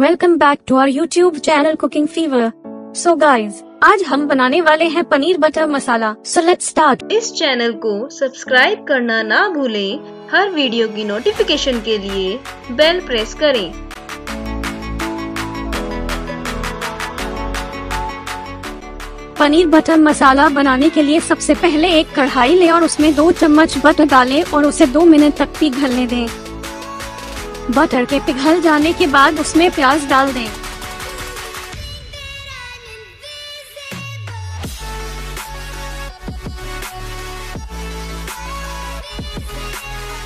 Welcome back to our YouTube channel Cooking Fever. So guys, आज हम बनाने वाले हैं paneer butter masala. So let's start. इस चैनल को सब्सक्राइब करना ना भूलें। हर वीडियो की नोटिफिकेशन के लिए बेल प्रेस करें। पनीर बटर मसाला बनाने के लिए सबसे पहले एक कढ़ाई लें और उसमें 2 चम्मच बटर डालें और उसे 2 मिनट तक पिघलने दें। बटर के पिघल जाने के बाद उसमें प्याज डाल दें।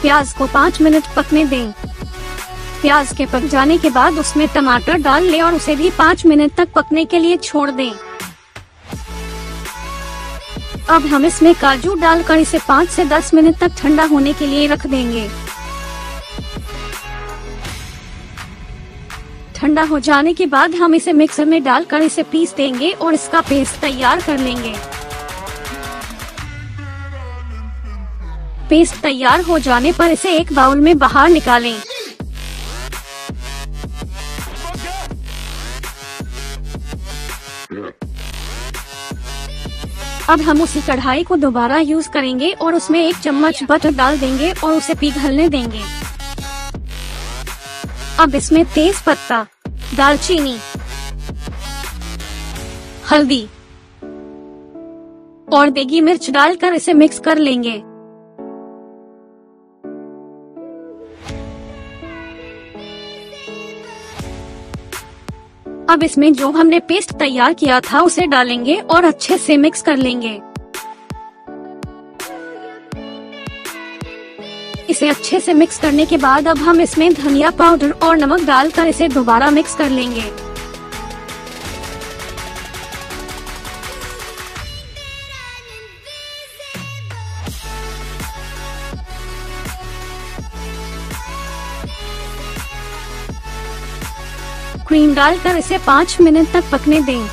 प्याज को 5 मिनट पकने दें। प्याज के पक जाने के बाद उसमें टमाटर डाल लें और उसे भी 5 मिनट तक पकने के लिए छोड़ दें। अब हम इसमें काजू डालकर इसे 5 से 10 मिनट तक ठंडा होने के लिए रख देंगे। ठंडा हो जाने के बाद हम इसे मिक्सर में डालकर इसे पीस देंगे और इसका पेस्ट तैयार कर लेंगे। पेस्ट तैयार हो जाने पर इसे एक बाउल में बाहर निकालें। अब हम उसी कढ़ाई को दोबारा यूज करेंगे और उसमें 1 चम्मच बटर डाल देंगे और उसे पिघलने देंगे। अब इसमें तेज पत्ता, दालचीनी, हल्दी और देगी मिर्च डालकर इसे मिक्स कर लेंगे। अब इसमें जो हमने पेस्ट तैयार किया था उसे डालेंगे और अच्छे से मिक्स कर लेंगे। इसे अच्छे से मिक्स करने के बाद अब हम इसमें धनिया पाउडर और नमक डालकर इसे दोबारा मिक्स कर लेंगे। क्रीम डालकर इसे 5 मिनट तक पकने दें।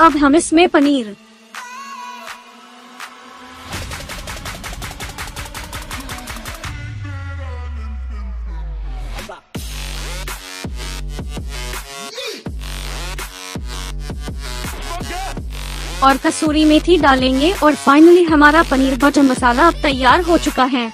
अब हम इसमें पनीर, और कसूरी मेथी डालेंगे और फाइनली हमारा पनीर बटर मसाला अब तैयार हो चुका है।